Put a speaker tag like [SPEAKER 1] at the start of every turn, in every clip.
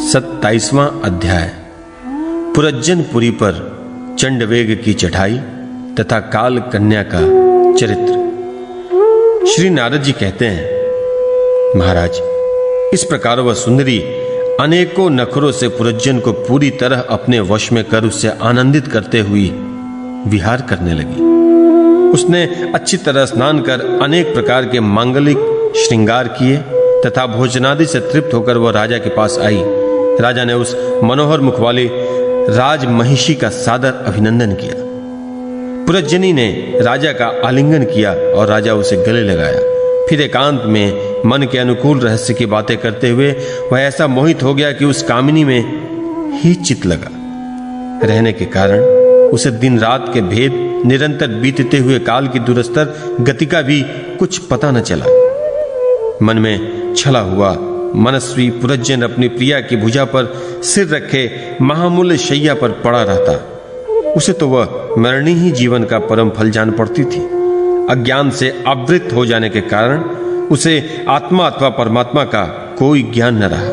[SPEAKER 1] 27वां अध्याय। पुरज्जनपुरी पर चंडवेग की चढ़ाई तथा काल कन्या का चरित्र। श्री नारद जी कहते हैं, महाराज, इस प्रकार वह सुंदरी अनेकों नखरों से पुरज्जन को पूरी तरह अपने वश में कर उससे आनंदित करते हुए विहार करने लगी। उसने अच्छी तरह स्नान कर अनेक प्रकार के मांगलिक श्रृंगार किए तथा भोजनादि से तृप्त होकर वह राजा के पास आई। राजा ने उस मनोहर मुख वाली राजमहिषी का सादर अभिनंदन किया। पुरज्जनी ने राजा का आलिंगन किया और राजा उसे गले लगाया। फिर एकांत में मन के अनुकूल रहस्य की बातें करते हुए वह ऐसा मोहित हो गया कि उस कामिनी में ही चित लगा रहने के कारण उसे दिन रात के भेद, निरंतर बीतते हुए काल की दुरस्तर गति का भी कुछ पता न चला। मन में छला हुआ मनस्वी पुरज्जन अपनी प्रिया की भुजा पर सिर रखे महामूल्य शैया पर पड़ा रहता। उसे तो वह मरणी ही जीवन का परम फल जान पड़ती थी। अज्ञान से आवृत हो जाने के कारण उसे आत्मा अथवा परमात्मा का कोई ज्ञान न रहा।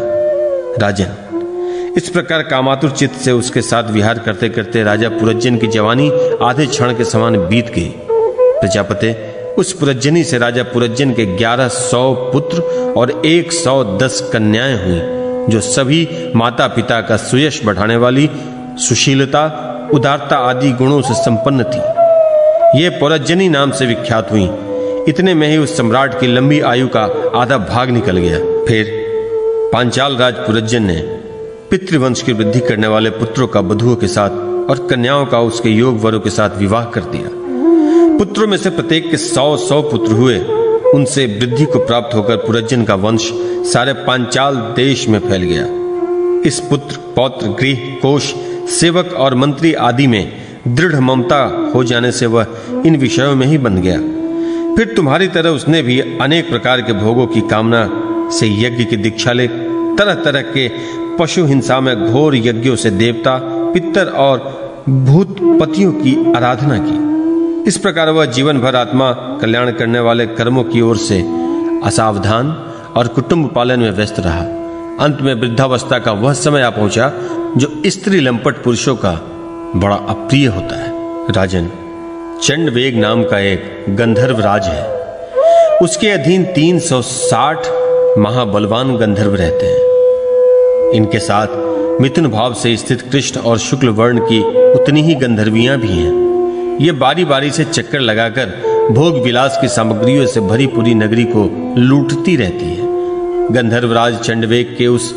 [SPEAKER 1] राजन, इस प्रकार कामातुर चित्त से उसके साथ विहार करते करते राजा पुरज्जन की जवानी आधे क्षण के समान बीत गई। प्रजापति, उस पुरज्जनी से राजा पुरज्जन के 1100 पुत्र और 110 कन्याएं हुई, जो सभी माता पिता का सुयश बढ़ाने वाली सुशीलता, उदारता आदि गुणों से संपन्न थी। ये पुरज्जनी नाम से विख्यात हुई। इतने में ही उस सम्राट की लंबी आयु का आधा भाग निकल गया। फिर पांचाल राज पुरज्जन ने पितृवंश की वृद्धि करने वाले पुत्रों का बधुओं के साथ और कन्याओं का उसके योग वरों के साथ विवाह कर दिया। पुत्रों में से प्रत्येक के 100 पुत्र हुए। उनसे वृद्धि को प्राप्त होकर पुरज्जन का वंश सारे पांचाल देश में फैल गया। इस पुत्र, पौत्र, गृह, कोश, सेवक और मंत्री आदि में दृढ़ ममता हो जाने से वह इन विषयों में ही बन गया। फिर तुम्हारी तरह उसने भी अनेक प्रकार के भोगों की कामना से यज्ञ की दीक्षा ले तरह तरह के पशु हिंसा में घोर यज्ञों से देवता, पितर और भूतपतियों की आराधना की। इस प्रकार वह जीवन भर आत्मा कल्याण करने वाले कर्मों की ओर से असावधान और कुटुंब पालन में व्यस्त रहा। अंत में वृद्धावस्था का वह समय आ पहुंचा जो स्त्री लंपट पुरुषों का बड़ा अप्रिय होता है। राजन, चंडवेग नाम का एक गंधर्व राज है। उसके अधीन 360 महाबलवान गंधर्व रहते हैं। इनके साथ मिथुन भाव से स्थित कृष्ण और शुक्ल वर्ण की उतनी ही गंधर्वियां भी हैं। ये बारी बारी से चक्कर लगाकर भोग विलास की सामग्रियों से भरी पूरी नगरी को लूटती रहती है। गंधर्वराज चंडवेग के उस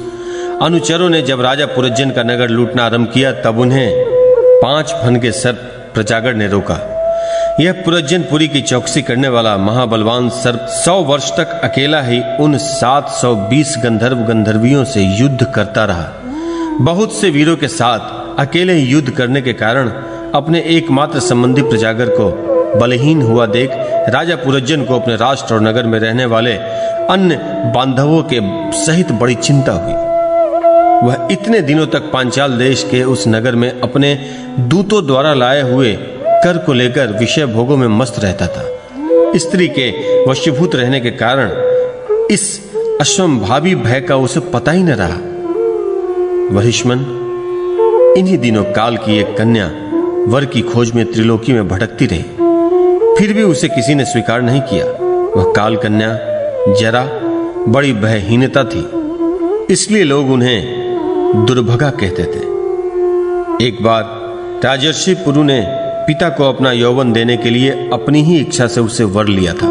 [SPEAKER 1] अनुचरों ने जब राजा पुरज्जन का नगर लूटना आरंभ किया, तब उन्हें 5 फन के सर्प प्रजागढ़ ने रोका। यह पुरज्जनपुरी की चौकसी करने वाला महाबलवान सर्प 100 वर्ष तक अकेला ही उन 720 गंधर्व गंधर्वियों से युद्ध करता रहा। बहुत से वीरों के साथ अकेले ही युद्ध करने के कारण अपने एकमात्र संबंधी प्रजागर को बलहीन हुआ देख राजा पुरज्जन को अपने राष्ट्र और नगर में रहने वाले अन्य बांधवों के सहित बड़ी चिंता हुई। वह इतने दिनों तक पांचाल देश के उस नगर में अपने दूतों द्वारा लाए हुए कर को लेकर विषय भोगों में मस्त रहता था। स्त्री के वशीभूत रहने के कारण इस असंभावी भय का उसे पता ही न रहा। वरिष्मन, इन्हीं दिनों काल की एक कन्या वर की खोज में त्रिलोकी में भटकती रही, फिर भी उसे किसी ने स्वीकार नहीं किया। वह काल कन्या जरा बड़ी भयहीनता थी, इसलिए लोग उन्हें दुर्भगा कहते थे। एक बार राजर्षि पुरु ने पिता को अपना यौवन देने के लिए अपनी ही इच्छा से उसे वर लिया था।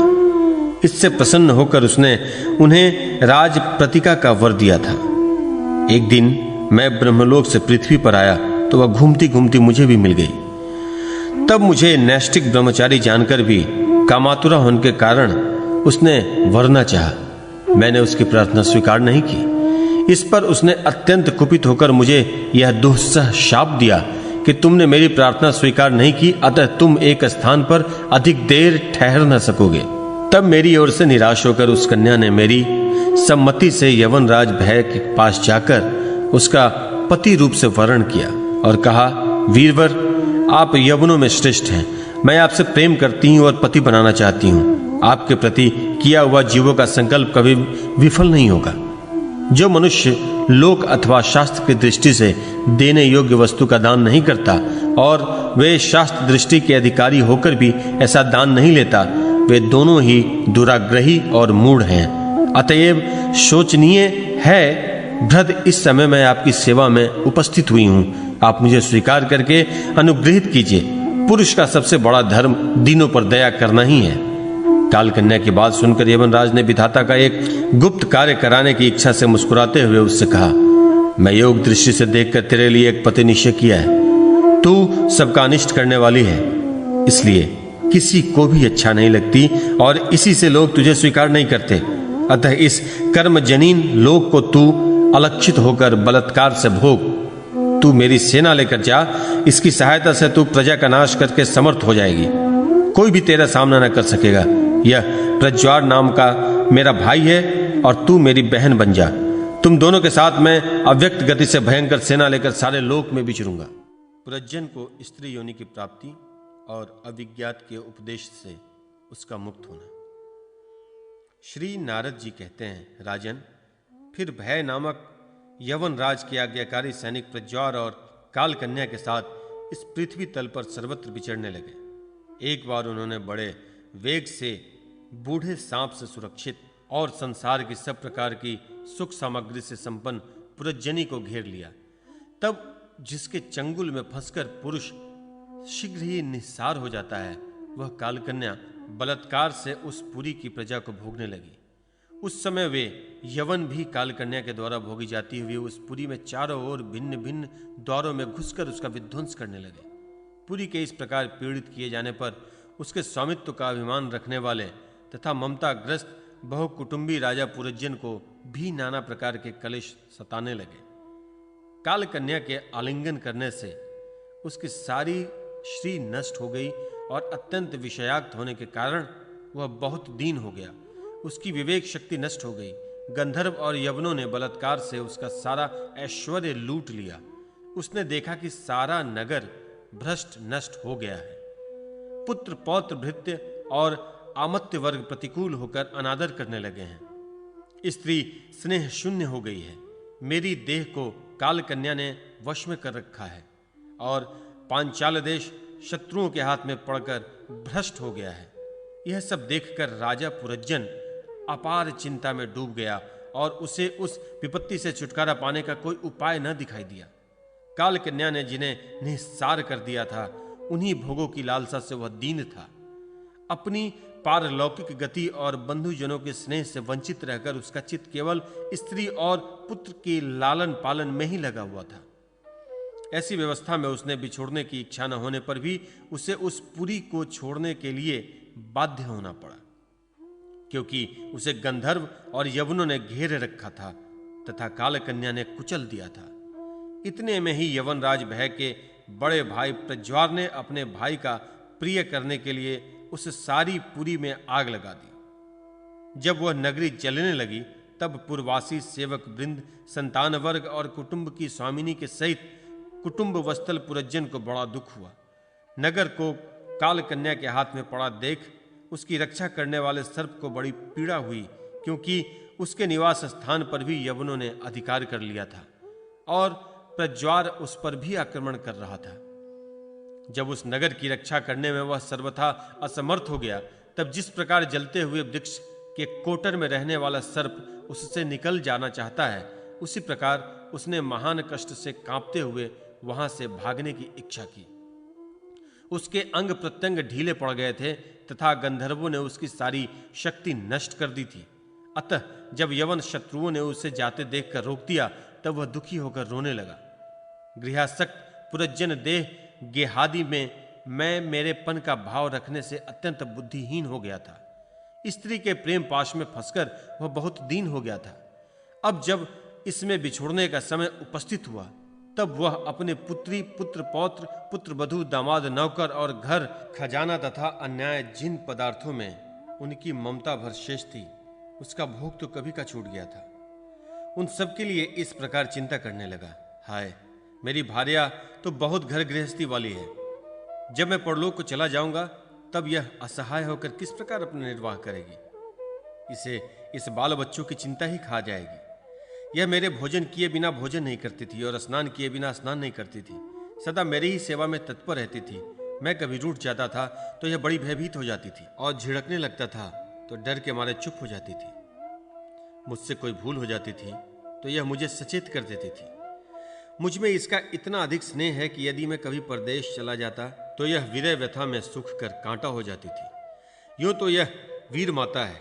[SPEAKER 1] इससे प्रसन्न होकर उसने उन्हें राज प्रतिका का वर दिया था। एक दिन मैं ब्रह्मलोक से पृथ्वी पर आया तो वह घूमती घूमती मुझे भी मिल गई। तब मुझे नैष्टिक ब्रह्मचारी जानकर भी कामातुरा होने के कारण उसने वरना चाहा। मैंने उसकी प्रार्थना स्वीकार नहीं की। इस पर उसने अत्यंत कुपित होकर मुझे यह दुस्सह शाप दिया कि तुमने मेरी प्रार्थना स्वीकार नहीं की, अतः तुम एक स्थान पर अधिक देर ठहर न सकोगे। तब मेरी ओर से निराश होकर उस कन्या ने मेरी सम्मति से यवनराज भय के पास जाकर उसका पति रूप से वर्ण किया और कहा, वीरवर, आप यवनों में श्रेष्ठ हैं। मैं आपसे प्रेम करती हूँ और पति बनाना चाहती हूँ। आपके प्रति किया हुआ जीवों का संकल्प कभी विफल नहीं होगा। जो मनुष्य लोक अथवा शास्त्र की दृष्टि से देने योग्य वस्तु का दान नहीं करता और वे शास्त्र दृष्टि के अधिकारी होकर भी ऐसा दान नहीं लेता, वे दोनों ही दुराग्रही और मूढ़ हैं। अतएव शोचनीय है भृद, इस समय मैं आपकी सेवा में उपस्थित हुई हूं, आप मुझे स्वीकार करके अनुग्रहित कीजिए। पुरुष का सबसे बड़ा धर्म दीनों पर दया करना ही है। काल कन्या की बात सुनकर यवनराज ने विधाता का एक गुप्त कार्य कराने की इच्छा से मुस्कुराते हुए उससे कहा, मैं योग दृष्टि से देखकर तेरे लिए एक पति निश्चय किया है। तू सबका अनिष्ट करने वाली है, इसलिए किसी को भी अच्छा नहीं लगती और इसी से लोग तुझे स्वीकार नहीं करते। अतः इस कर्म जनीन लोक को तू अलक्षित होकर बलात्कार से भोग। तू मेरी सेना लेकर जा, इसकी सहायता से तू प्रजा का नाश करके समर्थ हो जाएगी। कोई भी तेरा सामना न कर सकेगा। यह प्रज्वार नाम का मेरा भाई है और तू मेरी बहन बन जा। तुम दोनों के साथ मैं अव्यक्त गति से भयंकर सेना लेकर सारे लोक में विचरूंगा। प्रज्जन को स्त्री योनि की प्राप्ति और अविज्ञात के उपदेश से उसका मुक्त होना। श्री नारद जी कहते हैं, राजन, फिर भय नामक यवन राज के आज्ञाकारी सैनिक प्रज्वार और काल कन्या के साथ इस पृथ्वी तल पर सर्वत्र विचरने लगे। एक बार उन्होंने बड़े वेग से बूढ़े सांप से सुरक्षित और संसार की सब प्रकार की सुख सामग्री से संपन्न पुरज्जनी को घेर लिया। तब जिसके चंगुल में फंसकर पुरुष शीघ्र ही निस्सार हो जाता है, वह कालकन्या बलात्कार से उस पुरी की प्रजा को भोगने लगी। उस समय वे यवन भी कालकन्या के द्वारा भोगी जाती हुई उस पुरी में चारों ओर भिन्न भिन्न द्वारों में घुसकर उसका विध्वंस करने लगे। पुरी के इस प्रकार पीड़ित किए जाने पर उसके स्वामित्व का अभिमान रखने वाले तथा ममताग्रस्त बहुकुटुंबी राजा पुरज्जन को भी नाना प्रकार के कलेश सताने लगे। काल कन्या के आलिंगन करने से उसकी सारी श्री नष्ट हो गई और अत्यंत विषयाक्त होने के कारण वह बहुत दीन हो गया। उसकी विवेक शक्ति नष्ट हो गई। गंधर्व और यवनों ने बलात्कार से उसका सारा ऐश्वर्य लूट लिया। उसने देखा कि सारा नगर भ्रष्ट नष्ट हो गया है। पुत्र पौत्र भृत्य और आमत्य वर्ग प्रतिकूल होकर अनादर करने लगे हैं। स्त्री स्नेह शून्य हो गई है। मेरी देह को काल कन्या ने वश में कर रखा है और पांचाल देश शत्रुओं के हाथ में पड़कर भ्रष्ट हो गया है। यह सब देखकर राजा पुरज्जन अपार चिंता में डूब गया और उसे उस विपत्ति से छुटकारा पाने का कोई उपाय न दिखाई दिया। काल कन्या ने जिन्हें निस्सार कर दिया था, उन्हीं भोगों की लालसा से वह दीन था। अपनी पारलौकिक गति और बंधुजनों के स्नेह से वंचित रहकर उसका चित्त केवल स्त्री और पुत्र के लालन पालन में ही लगा हुआ था। ऐसी व्यवस्था में उसने बिछोड़ने की इच्छा न होने पर भी उसे उस पुरी को छोड़ने के लिए बाध्य होना पड़ा, क्योंकि उसे गंधर्व और यवनों ने घेरे रखा था तथा कालकन्या ने कुचल दिया था। इतने में ही यवनराज भय के बड़े भाई प्रज्वार ने अपने भाई का प्रिय करने के लिए उस सारी पुरी में आग लगा दी। जब वह नगरी जलने लगी, तब पूर्ववासी सेवक वृंद, संतान वर्ग और कुटुंब की स्वामिनी के सहित कुटुंब वस्तल पुरज्जन को बड़ा दुख हुआ। नगर को काल कन्या के हाथ में पड़ा देख उसकी रक्षा करने वाले सर्प को बड़ी पीड़ा हुई, क्योंकि उसके निवास स्थान पर भी यवनों ने अधिकार कर लिया था और प्रज्वार उस पर भी आक्रमण कर रहा था। जब उस नगर की रक्षा करने में वह सर्वथा असमर्थ हो गया, तब जिस प्रकार जलते हुए वृक्ष के कोटर में रहने वाला सर्प उससे निकल जाना चाहता है, उसी प्रकार उसने महान कष्ट से कांपते हुए वहां से भागने की इच्छा की। उसके अंग प्रत्यंग ढीले पड़ गए थे तथा गंधर्वों ने उसकी सारी शक्ति नष्ट कर दी थी। अतः जब यवन शत्रुओं ने उसे जाते देखकर रोक दिया, तब वह दुखी होकर रोने लगा। गृहासक्त पुरज्जन देह गेहादि में मैं मेरेपन का भाव रखने से अत्यंत बुद्धिहीन हो गया था। स्त्री के प्रेम पाश में फंसकर वह बहुत दीन हो गया था। अब जब इसमें बिछोड़ने का समय उपस्थित हुआ, तब वह अपने पुत्री, पुत्र पौत्र, पुत्र वधू, दामाद, नौकर और घर खजाना तथा अन्याय जिन पदार्थों में उनकी ममता भर शेष थी, उसका भोग तो कभी का छूट गया था। उन सब के लिए इस प्रकार चिंता करने लगा, हाय मेरी भार्या तो बहुत घर गृहस्थी वाली है। जब मैं परलोक को चला जाऊंगा, तब यह असहाय होकर किस प्रकार अपना निर्वाह करेगी। इसे इस बाल बच्चों की चिंता ही खा जाएगी। यह मेरे भोजन किए बिना भोजन नहीं करती थी और स्नान किए बिना स्नान नहीं करती थी। सदा मेरी ही सेवा में तत्पर रहती थी। मैं कभी रूठ जाता था तो यह बड़ी भयभीत हो जाती थी और झिड़कने लगता था तो डर के मारे चुप हो जाती थी। मुझसे कोई भूल हो जाती थी तो यह मुझे सचेत कर देती थी। मुझ में इसका इतना अधिक स्नेह है कि यदि मैं कभी परदेश चला जाता तो यह विरह व्यथा में सूख कर कांटा हो जाती थी। यूं तो यह वीर माता है,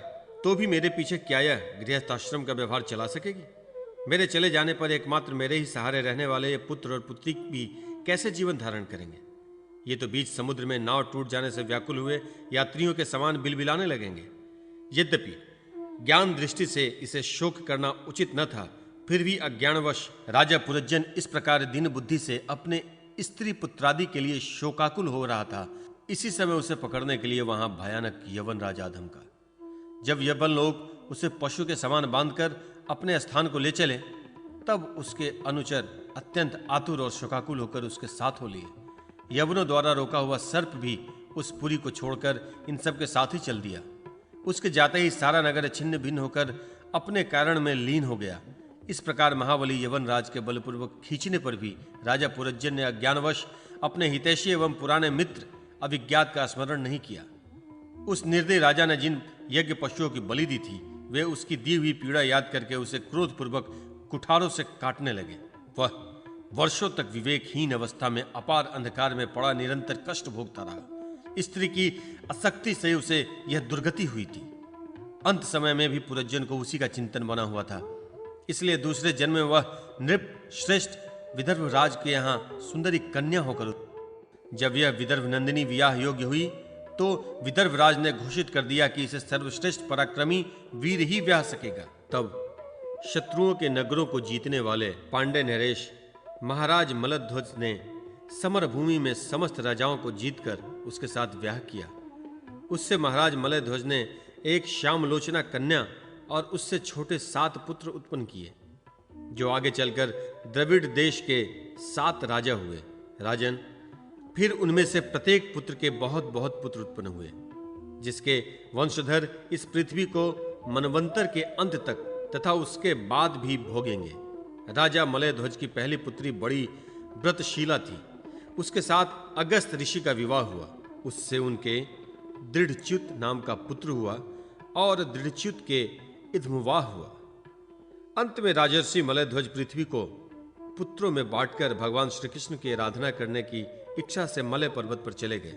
[SPEAKER 1] तो भी मेरे पीछे क्या यह गृहस्थाश्रम का व्यवहार चला सकेगी? मेरे चले जाने पर एकमात्र मेरे ही सहारे रहने वाले ये पुत्र और पुत्री भी कैसे जीवन धारण करेंगे? ये तो बीच समुद्र में नाव टूट जाने से व्याकुल हुए यात्रियों के समान बिलबिलाने लगेंगे। यद्यपि ज्ञान दृष्टि से इसे शोक करना उचित न था, फिर भी अज्ञानवश राजा पुरज्जन इस प्रकार दीन बुद्धि से अपने स्त्री पुत्रादि के लिए शोकाकुल हो रहा था। इसी समय उसे पकड़ने के लिए वहां भयानक यवन राज आधमका। जब यवन लोग उसे पशु के समान बांधकर अपने स्थान को ले चले, तब उसके अनुचर अत्यंत आतुर और शोकाकुल होकर उसके साथ हो लिए। यवनों द्वारा रोका हुआ सर्प भी उस पुरी को छोड़कर इन सब के साथ ही चल दिया। उसके जाते ही सारा नगर छिन्न भिन्न होकर अपने कारण में लीन हो गया। इस प्रकार महाबली यवन राज के बलपूर्वक खींचने पर भी राजा पुरज्जन ने अज्ञानवश अपने हितैषी एवं पुराने मित्र अभिज्ञात का स्मरण नहीं किया। उस निर्दयी राजा ने जिन यज्ञ पशुओं की बलि दी थी, वे उसकी दी हुई पीड़ा याद करके उसे क्रोधपूर्वक कुठारों से काटने लगे। वह वर्षों तक विवेकहीन अवस्था में अपार अंधकार में पड़ा निरंतर कष्ट भोगता रहा। स्त्री की आसक्ति से उसे यह दुर्गति हुई थी। अंत समय में भी पुरज्जन को उसी का चिंतन बना हुआ था। इसलिए दूसरे जन्म में वह नृप श्रेष्ठ विदर्भ राज के यहाँ सुंदरी कन्या होकर, जब यह विदर्भ नंदिनी विवाह योग्य हुई तो विदर्भ राज ने घोषित कर दिया कि इसे सर्वश्रेष्ठ पराक्रमी वीर ही ब्याह सकेगा। तब शत्रुओं के नगरों को जीतने वाले पांडे नरेश महाराज मलध्वज ने समर भूमि में समस्त राजाओं को जीतकर उसके साथ ब्याह किया। उससे महाराज मलध्वज ने एक श्यामलोचना कन्या और उससे छोटे 7 पुत्र उत्पन्न किए, जो आगे चलकर द्रविड़ देश के 7 राजा हुए। राजन, फिर उनमें से प्रत्येक पुत्र के बहुत बहुत पुत्र उत्पन्न हुए, जिसके वंशधर इस पृथ्वी को मनवंतर के अंत तक तथा उसके बाद भी भोगेंगे। राजा मलयध्वज की पहली पुत्री बड़ी व्रतशीला थी। उसके साथ अगस्त ऋषि का विवाह हुआ। उससे उनके दृढ़च्युत नाम का पुत्र हुआ और दृढ़च्युत के इधमुवाह हुआ। अंत में राजर्षि मलयध्वज पृथ्वी को पुत्रों में बांटकर भगवान श्री कृष्ण की आराधना करने की इच्छा से मलय पर्वत पर चले गए।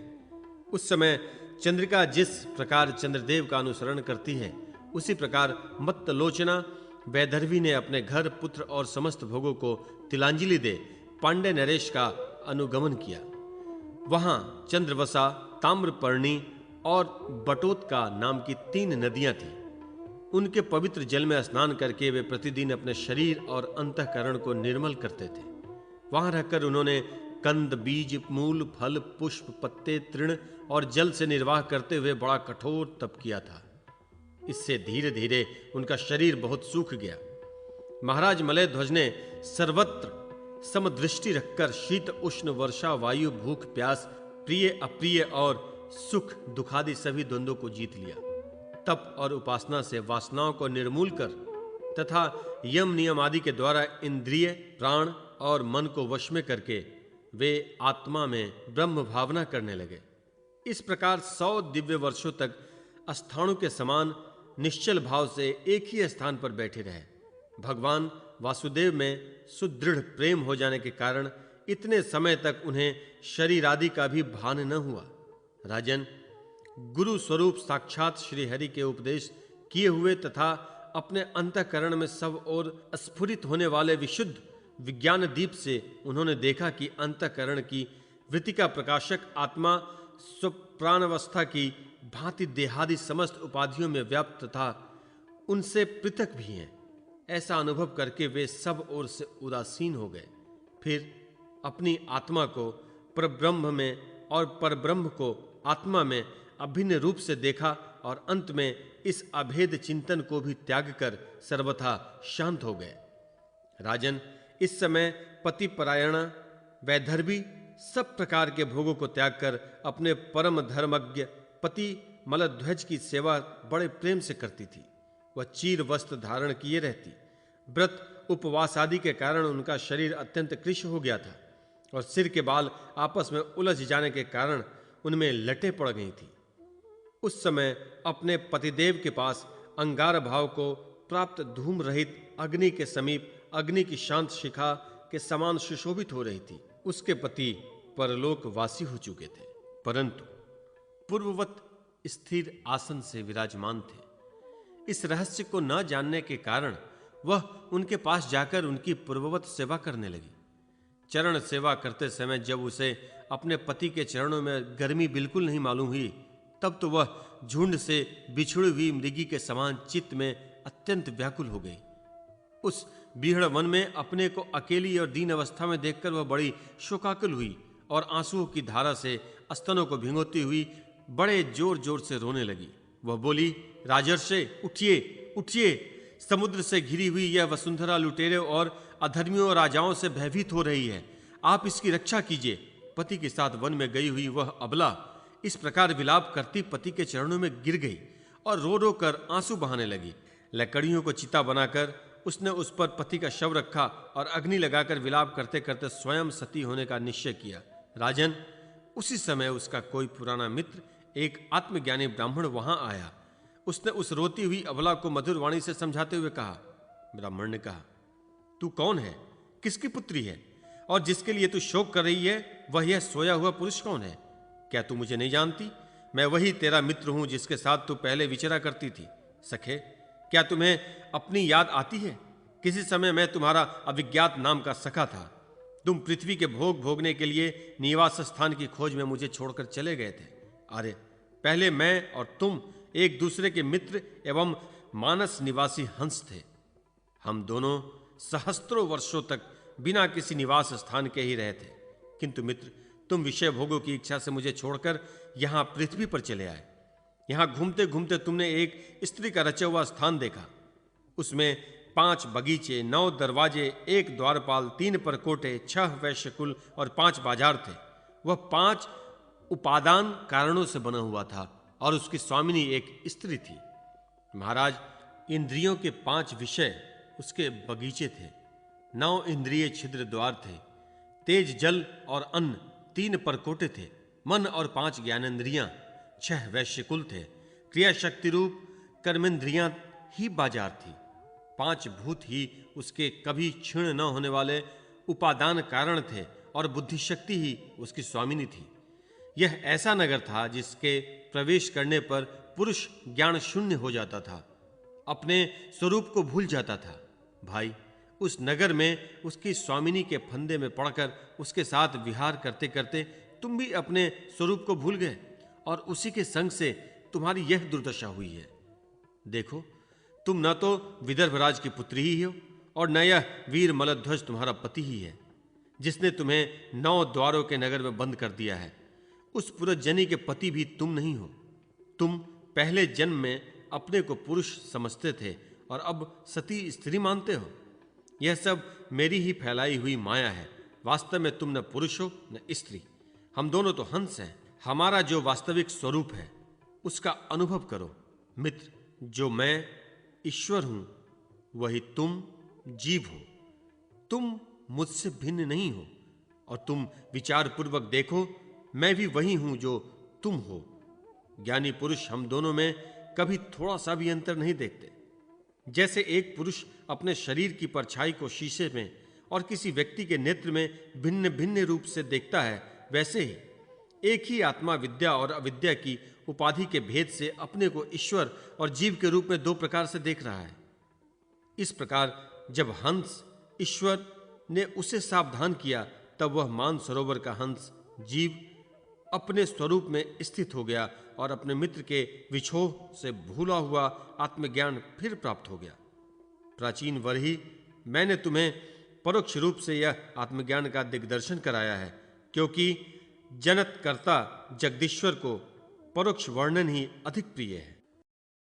[SPEAKER 1] उस समय चंद्रिका जिस प्रकार चंद्रदेव का अनुसरण करती है, उसी प्रकार मत्तलोचना वैदर्भी ने अपने घर, पुत्र और समस्त भोगों को तिलांजलि दे पांडे नरेश का अनुगमन किया। वहां चंद्रवसा, ताम्रपर्णी और बटोत्का नाम की 3 नदियां थीं। उनके पवित्र जल में स्नान करके वे प्रतिदिन अपने शरीर और अंतःकरण को निर्मल करते थे। वहां रहकर उन्होंने कंद, बीज, मूल, फल, पुष्प, पत्ते, तृण और जल से निर्वाह करते हुए बड़ा कठोर तप किया था। इससे धीरे धीरे उनका शरीर बहुत सूख गया। महाराज मलयध्वज ने सर्वत्र समदृष्टि रखकर शीत, उष्ण, वर्षा, वायु, भूख, प्यास, प्रिय, अप्रिय और सुख दुखादि सभी द्वंद्वों को जीत लिया। तप और उपासना से वासनाओं को निर्मूल कर तथा यम नियम आदि के द्वारा इंद्रिय, प्राण और मन को वश में करके वे आत्मा में ब्रह्म भावना करने लगे। इस प्रकार 100 दिव्य वर्षों तक अस्थाणु के समान निश्चल भाव से एक ही स्थान पर बैठे रहे। भगवान वासुदेव में सुदृढ़ प्रेम हो जाने के कारण इतने समय तक उन्हें शरीर आदि का भी भान न हुआ। राजन, गुरु स्वरूप साक्षात श्री हरि के उपदेश किए हुए तथा अपने अंतःकरण में सब ओर स्फुरित होने वाले विशुद्ध विज्ञान दीप से उन्होंने देखा कि अंतःकरण की वृत्ति का प्रकाशक आत्मा स्वप्राणावस्था की भांति देहादि समस्त उपाधियों में व्याप्त तथा उनसे पृथक भी हैं। ऐसा अनुभव करके वे सब ओर से उदासीन हो गए। फिर अपनी आत्मा को परब्रह्म में और परब्रह्म को आत्मा में अभिन्न रूप से देखा और अंत में इस अभेद चिंतन को भी त्याग कर सर्वथा शांत हो गए। राजन, इस समय पति परायणा वैदर्भी सब प्रकार के भोगों को त्याग कर अपने परम धर्मज्ञ पति मलध्वज की सेवा बड़े प्रेम से करती थी। वह चीर वस्त्र धारण किए रहती, व्रत उपवास आदि के कारण उनका शरीर अत्यंत कृश हो गया था और सिर के बाल आपस में उलझ जाने के कारण उनमें लटें पड़ गई थी। उस समय अपने पतिदेव के पास अंगार भाव को प्राप्त धूम रहित अग्नि के समीप अग्नि की शांत शिखा के समान सुशोभित हो रही थी। उसके पति परलोक वासी हो चुके थे, परंतु पूर्ववत स्थिर आसन से विराजमान थे। इस रहस्य को न जानने के कारण वह उनके पास जाकर उनकी पूर्ववत सेवा करने लगी। चरण सेवा करते समय जब उसे अपने पति के चरणों में गर्मी बिल्कुल नहीं मालूम हुई, तब तो वह झुंड से बिछुड़ी हुई मृगी के समान चित्त में अत्यंत व्याकुल हो गई। उस बीहड़ वन में अपने को अकेली और दीन अवस्था में देखकर वह बड़ी शोकाकुल हुई और आंसुओं की धारा से स्तनों को भिगोती हुई बड़े जोर जोर से रोने लगी। वह बोली, राजर्षे उठिए उठिए, समुद्र से घिरी हुई यह वसुंधरा लुटेरों और अधर्मियों राजाओं से भयभीत हो रही है, आप इसकी रक्षा कीजिए। पति के साथ वन में गई हुई वह अबला इस प्रकार विलाप करती पति के चरणों में गिर गई और रो रो कर आंसू बहाने लगी। लकड़ियों को चिता बनाकर उसने उस पर पति का शव रखा और अग्नि लगाकर विलाप करते करते स्वयं सती होने का निश्चय किया। राजन, उसी समय उसका कोई पुराना मित्र एक आत्मज्ञानी ब्राह्मण वहां आया। उसने उस रोती हुई अबला को मधुर वाणी से समझाते हुए कहा। ब्राह्मण ने कहा, तू कौन है, किसकी पुत्री है, और जिसके लिए तू शोक कर रही है वह यह सोया हुआ पुरुष कौन है? क्या तू मुझे नहीं जानती? मैं वही तेरा मित्र हूं जिसके साथ तू पहले विचरा करती थी। सखे, क्या तुम्हें अपनी याद आती है? किसी समय मैं तुम्हारा अविज्ञात नाम का सखा था। तुम पृथ्वी के भोग भोगने के लिए निवास स्थान की खोज में मुझे छोड़कर चले गए थे। अरे, पहले मैं और तुम एक दूसरे के मित्र एवं मानस निवासी हंस थे। हम दोनों सहस्त्रों वर्षों तक बिना किसी निवास स्थान के ही रहे थे, किंतु मित्र, तुम विषय भोगों की इच्छा से मुझे छोड़कर यहां पृथ्वी पर चले आए। यहां घूमते घूमते तुमने एक स्त्री का रचा हुआ स्थान देखा। उसमें 5 बगीचे, 9 दरवाजे, 1 द्वारपाल, 3 परकोटे, 6 वैश्यकुल और 5 बाजार थे। वह 5 उपादान कारणों से बना हुआ था और उसकी स्वामिनी एक स्त्री थी। महाराज, इंद्रियों के 5 विषय उसके बगीचे थे, 9 इंद्रिय छिद्र द्वार थे, तेज जल और अन्न 3 परकोटे थे, मन और 5 ज्ञानेंद्रियां, 6 वैश्यकुल थे, क्रिया शक्ति रूप कर्मेंद्रियां ही बाजार थी, 5 भूत ही उसके कभी क्षीण न होने वाले उपादान कारण थे और बुद्धि शक्ति ही उसकी स्वामिनी थी। यह ऐसा नगर था जिसके प्रवेश करने पर पुरुष ज्ञान शून्य हो जाता था, अपने स्वरूप को भूल जाता था। भाई, उस नगर में उसकी स्वामिनी के फंदे में पड़कर उसके साथ विहार करते करते तुम भी अपने स्वरूप को भूल गए और उसी के संग से तुम्हारी यह दुर्दशा हुई है। देखो, तुम न तो विदर्भराज की पुत्री ही हो और न यह वीर मलध्वज तुम्हारा पति ही है, जिसने तुम्हें 9 द्वारों के नगर में बंद कर दिया है। उस पुरजनी के पति भी तुम नहीं हो। तुम पहले जन्म में अपने को पुरुष समझते थे और अब सती स्त्री मानते हो। यह सब मेरी ही फैलाई हुई माया है। वास्तव में तुम न पुरुष हो न स्त्री, हम दोनों तो हंस हैं। हमारा जो वास्तविक स्वरूप है उसका अनुभव करो। मित्र, जो मैं ईश्वर हूं वही तुम जीव हो। तुम मुझसे भिन्न नहीं हो और तुम विचार पूर्वक देखो, मैं भी वही हूं जो तुम हो। ज्ञानी पुरुष हम दोनों में कभी थोड़ा सा भी अंतर नहीं देखते। जैसे एक पुरुष अपने शरीर की परछाई को शीशे में और किसी व्यक्ति के नेत्र में भिन्न भिन्न रूप से देखता है, वैसे ही एक ही आत्मा विद्या और अविद्या की उपाधि के भेद से अपने को ईश्वर और जीव के रूप में 2 प्रकार से देख रहा है। इस प्रकार जब हंस ईश्वर ने उसे सावधान किया, तब वह मान सरोवर का हंस जीव अपने स्वरूप में स्थित हो गया और अपने मित्र के विछोह से भूला हुआ आत्मज्ञान फिर प्राप्त हो गया। प्राचीन वर्ही, मैंने तुम्हें परोक्ष रूप से यह आत्मज्ञान का दिग्दर्शन कराया है, क्योंकि जनत कर्ता जगदीश्वर को परोक्ष वर्णन ही अधिक प्रिय है।